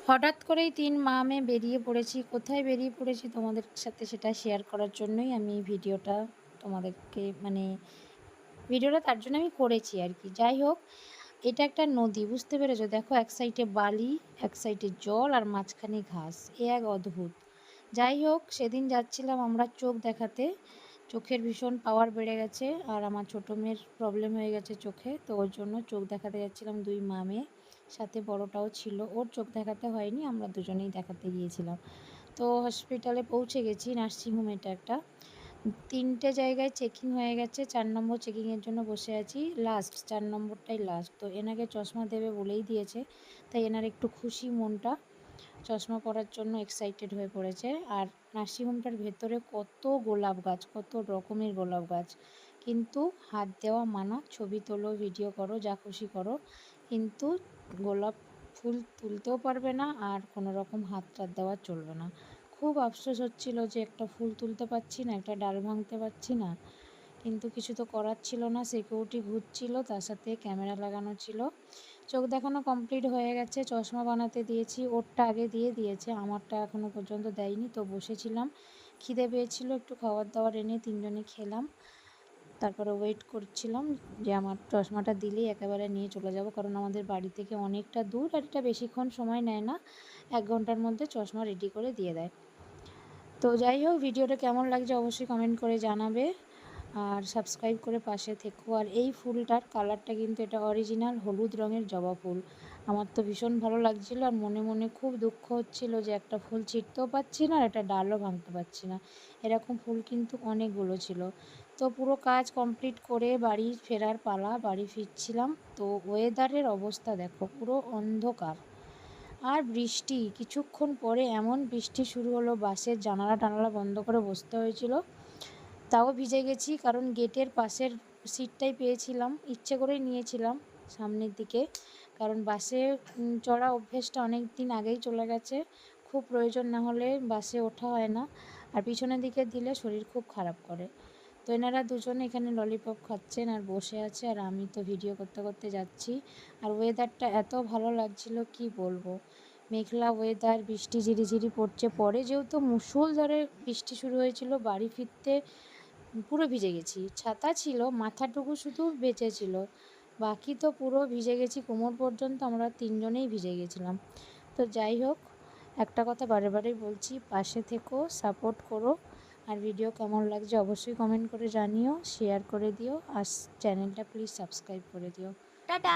হঠাৎ করেই ৩ মা মেয়ে বেরিয়ে পড়েছি। কোথায় বেরিয়ে পড়েছি তোমাদের সাথে সেটা শেয়ার করার জন্যই আমি এই ভিডিওটা তোমাদেরকে ভিডিওটা তার জন্য আমি করেছি আরকি। যাই হোক, এটা একটা নদী, বুঝতে পেরেছো? দেখো, এক সাইডে বালি, এক সাইডে জল আর মাঝখানে ঘাস। এ এক অদ্ভুত। যাই হোক, সেদিন যাচ্ছিলাম আমরা চোখ দেখাতে। চোখের ভীষণ পাওয়ার বেড়ে গেছে আর আমার ছোটো মেয়ের প্রবলেম হয়ে গেছে চোখে, তো ওর জন্য চোখ দেখাতে যাচ্ছিলাম 2 মা মেয়ে। সাথে বড়টাও ছিল, ওর চোখ দেখাতে হয়নি, আমরা দুজনেই দেখাতে গিয়েছিলাম। তো হসপিটালে পৌঁছে গেছি, নার্সিংহোম এটা একটা। 3টে জায়গায় চেকিং হয়ে গেছে, 4 নম্বর চেকিংয়ের জন্য বসে আছি। লাস্ট 4 নম্বরটাই লাস্ট। তো এনাকে চশমা দেবে বলেই দিয়েছে, তাই এনার একটু খুশি মনটা, চশমা পরার জন্য এক্সাইটেড হয়ে পড়েছে। আর নার্সিংহোমটার ভেতরে কত গোলাপ গাছ, কত রকমের গোলাপ গাছ, কিন্তু হাত দেওয়া মানা। ছবি তোলো, ভিডিও করো, যা খুশি করো, কিন্তু গোলাপ ফুল তুলতেও পারবে না আর কোনো রকম হাত টাত দেওয়া চলবে না। খুব আফসোস হচ্ছিল যে একটা ফুল তুলতে পারছি না, একটা ডাল ভাঙতে পারছি না, কিন্তু কিছু তো করার ছিল না। সিকিউরিটি ঘুরছিল, তার সাথে ক্যামেরা লাগানো ছিল। চোখ দেখানো কমপ্লিট হয়ে গেছে, চশমা বানাতে দিয়েছি। ওরটা আগে দিয়ে দিয়েছে, আমারটা এখনও পর্যন্ত দেয়নি। তো বসেছিলাম, খিদে পেয়েছিল, একটু খাবার দাবার এনে 3 জনে খেলাম। তারপরে ওয়েট করছিলাম যে আমার চশমাটা দিলেই একেবারে নিয়ে চলে যাব, কারণ আমাদের বাড়ি থেকে অনেকটা দূর আর এটা বেশিক্ষণ সময় নেয় না, 1 ঘন্টার মধ্যে চশমা রেডি করে দিয়ে দেয়। তো যাই হোক, ভিডিওটা কেমন লাগছে অবশ্যই কমেন্ট করে জানাবে আর সাবস্ক্রাইব করে পাশে থেকো। আর এই ফুলটার কালারটা কিন্তু এটা অরিজিনাল হলুদ রঙের জবা ফুল। আমার তো ভীষণ ভালো লাগছিল আর মনে মনে খুব দুঃখ হচ্ছিল যে একটা ফুল ছিঁড়তেও পারছি না আর একটা ডালও ভাঙতে পারছি না। এরকম ফুল কিন্তু অনেকগুলো ছিল। তো পুরো কাজ কমপ্লিট করে বাড়ি ফেরার পালা, বাড়ি ফিরছিলাম। তো ওয়েদারের অবস্থা দেখো, পুরো অন্ধকার আর বৃষ্টি। কিছুক্ষণ পরে এমন বৃষ্টি শুরু হলো, বাসের জানালা টানালা বন্ধ করে বসতে হয়েছিল। তাও ভিজে গেছি, কারণ গেটের পাশের সিটটাই পেয়েছিলাম, ইচ্ছে করেই নিয়েছিলাম সামনের দিকে, কারণ বাসে চড়া অভ্যেসটা অনেক দিন আগেই চলে গেছে। খুব প্রয়োজন না হলে বাসে ওঠা হয় না, আর পিছনের দিকে দিলে শরীর খুব খারাপ করে। তো এনারা দুজনে এখানে ললিপপ খাচ্ছেন আর বসে আছে, আর আমি তো ভিডিও করতে করতে যাচ্ছি। আর ওয়েদারটা এত ভালো লাগছিল কি বলবো, মেঘলা ওয়েদার, বৃষ্টি ঝিরিঝিরি পড়ছে। পরে যেহেতু মুষলধারে বৃষ্টি শুরু হয়েছিল, বাড়ি ফিরতে পুরো ভিজে গেছি। ছাতা ছিল, মাথাটুকু শুধু বেঁচে ছিল, বাকি তো পুরো ভিজে গেছি কোমর পর্যন্ত। আমরা 3 জনেই ভিজে গেছিলাম। তো যাই হোক, একটা কথা বারে বারেই বলছি, পাশে থেকো, সাপোর্ট করো। আর ভিডিও কেমন লাগছে অবশ্যই কমেন্ট করে জানিও, শেয়ার করে দিও আর চ্যানেলটা প্লিজ সাবস্ক্রাইব করে দিও। টাটা।